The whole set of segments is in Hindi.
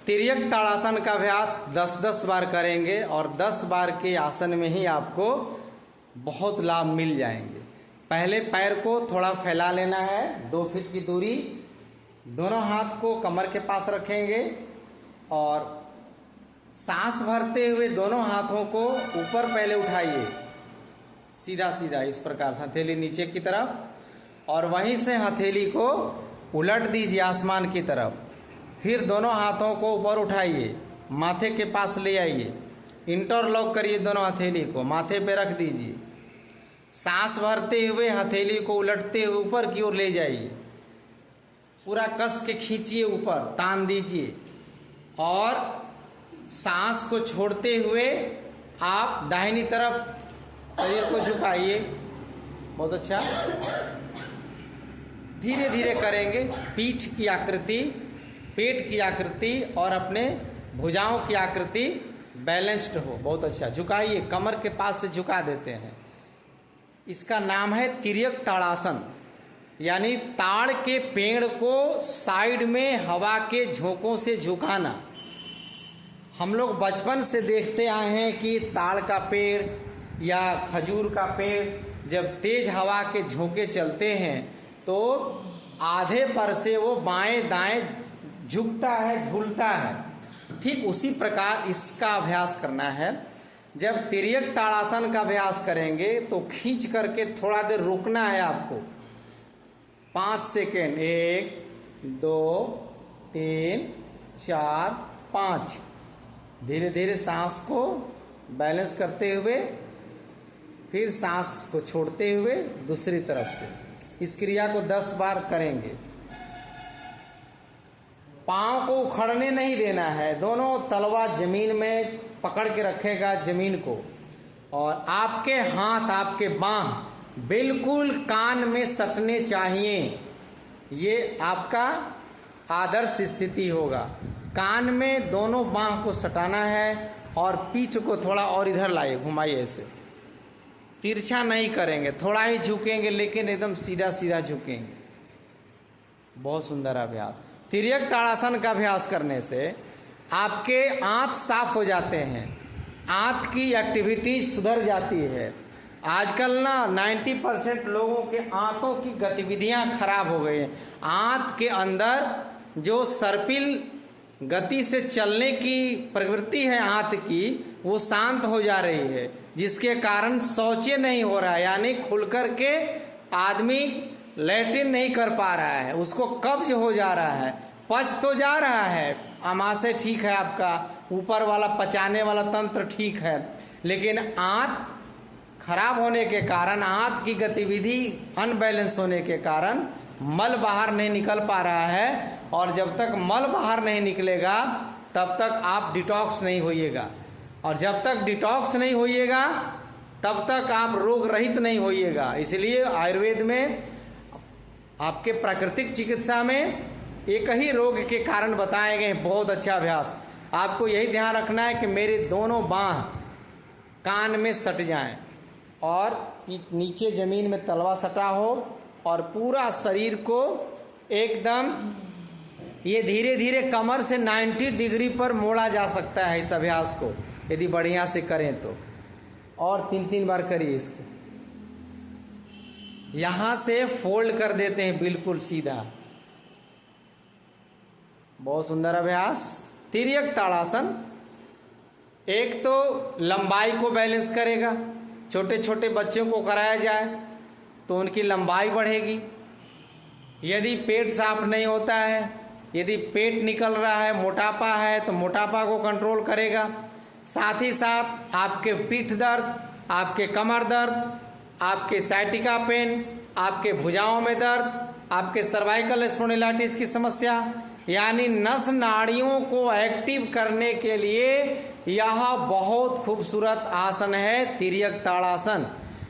तिर्यक ताड़ासन का अभ्यास 10-10 बार करेंगे और 10 बार के आसन में ही आपको बहुत लाभ मिल जाएंगे। पहले पैर को थोड़ा फैला लेना है, 2 फीट की दूरी, दोनों हाथ को कमर के पास रखेंगे और सांस भरते हुए दोनों हाथों को ऊपर पहले उठाइए, सीधा सीधा इस प्रकार से हथेली नीचे की तरफ, और वहीं से हथेली को उलट दीजिए आसमान की तरफ। फिर दोनों हाथों को ऊपर उठाइए, माथे के पास ले आइए, इंटरलॉक करिए दोनों हथेली को, माथे पे रख दीजिए। सांस भरते हुए हथेली को उलटते हुए ऊपर की ओर ले जाइए, पूरा कस के खींचिए, ऊपर तान दीजिए, और सांस को छोड़ते हुए आप दाहिनी तरफ शरीर को झुकाइए। बहुत अच्छा, धीरे धीरे करेंगे। पीठ की आकृति, पेट की आकृति और अपने भुजाओं की आकृति बैलेंस्ड हो। बहुत अच्छा, झुकाइए, कमर के पास से झुका देते हैं। इसका नाम है तिर्यक ताड़ासन, यानी ताड़ के पेड़ को साइड में हवा के झोंकों से झुकाना। हम लोग बचपन से देखते आए हैं कि ताड़ का पेड़ या खजूर का पेड़ जब तेज हवा के झोंके चलते हैं तो आधे पर से वो बाएं दाएं झुकता है, झूलता है। ठीक उसी प्रकार इसका अभ्यास करना है। जब तिर्यक ताड़ासन का अभ्यास करेंगे तो खींच करके थोड़ा देर रुकना है आपको, 5 सेकेंड, 1 2 3 4 5। धीरे धीरे सांस को बैलेंस करते हुए फिर सांस को छोड़ते हुए दूसरी तरफ से इस क्रिया को 10 बार करेंगे। पांव को उखड़ने नहीं देना है, दोनों तलवा जमीन में पकड़ के रखेगा जमीन को, और आपके हाथ, आपके बांह बिल्कुल कान में सटने चाहिए। ये आपका आदर्श स्थिति होगा। कान में दोनों बांह को सटाना है और पीठ को थोड़ा और इधर लाइए, घुमाइए, ऐसे तिरछा नहीं करेंगे, थोड़ा ही झुकेंगे लेकिन एकदम सीधा सीधा झुकेंगे। बहुत सुंदर अभ्यास। तिर्यक ताड़ासन का अभ्यास करने से आपके आंत साफ हो जाते हैं, आंत की एक्टिविटी सुधर जाती है। आजकल ना 90% लोगों के आंतों की गतिविधियां खराब हो गई हैं। आंत के अंदर जो सर्पिल गति से चलने की प्रवृत्ति है आंत की, वो शांत हो जा रही है, जिसके कारण शौच नहीं हो रहा है, यानी खुल कर के आदमी लैट्रिन नहीं कर पा रहा है, उसको कब्ज हो जा रहा है। पच तो जा रहा है, आमाशय ठीक है, आपका ऊपर वाला पचाने वाला तंत्र ठीक है, लेकिन आंत खराब होने के कारण, आंत की गतिविधि अनबैलेंस होने के कारण मल बाहर नहीं निकल पा रहा है। और जब तक मल बाहर नहीं निकलेगा तब तक आप डिटॉक्स नहीं होइएगा, और जब तक डिटॉक्स नहीं होइएगा तब तक आप रोग रहित नहीं होइएगा। इसलिए आयुर्वेद में, आपके प्राकृतिक चिकित्सा में एक ही रोग के कारण बताए गए बहुत अच्छा अभ्यास। आपको यही ध्यान रखना है कि मेरे दोनों बांह कान में सट जाएं और नीचे जमीन में तलवा सटा हो, और पूरा शरीर को एकदम, ये धीरे धीरे कमर से 90 डिग्री पर मोड़ा जा सकता है इस अभ्यास को, यदि बढ़िया से करें तो। और 3-3 बार करिए इसको। यहां से फोल्ड कर देते हैं बिल्कुल सीधा। बहुत सुंदर अभ्यास तिर्यक ताड़ासन। एक तो लंबाई को बैलेंस करेगा, छोटे छोटे बच्चों को कराया जाए तो उनकी लंबाई बढ़ेगी। यदि पेट साफ नहीं होता है, यदि पेट निकल रहा है, मोटापा है, तो मोटापा को कंट्रोल करेगा। साथ ही साथ आपके पीठ दर्द, आपके कमर दर्द, आपके साइटिका पेन, आपके भुजाओं में दर्द, आपके सर्वाइकल स्पॉन्डिलाइटिस की समस्या, यानी नस नाड़ियों को एक्टिव करने के लिए यह बहुत खूबसूरत आसन है तिर्यक ताड़ासन।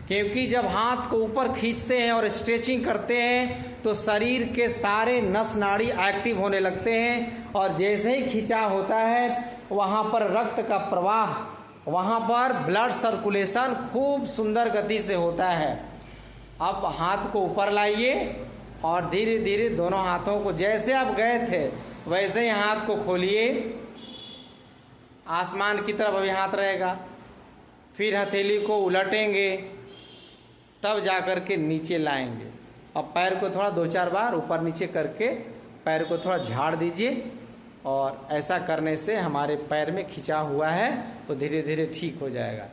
क्योंकि जब हाथ को ऊपर खींचते हैं और स्ट्रेचिंग करते हैं तो शरीर के सारे नस नाड़ी एक्टिव होने लगते हैं, और जैसे ही खिंचाव होता है वहाँ पर रक्त का प्रवाह, वहाँ पर ब्लड सर्कुलेशन खूब सुंदर गति से होता है। अब हाथ को ऊपर लाइए और धीरे धीरे दोनों हाथों को, जैसे आप गए थे वैसे ही हाथ को खोलिए आसमान की तरफ अभी हाथ रहेगा, फिर हथेली को उलटेंगे, तब जा कर के नीचे लाएंगे। और पैर को थोड़ा 2-4 बार ऊपर नीचे करके पैर को थोड़ा झाड़ दीजिए। और ऐसा करने से हमारे पैर में खिंचा हुआ है वो धीरे धीरे ठीक हो जाएगा।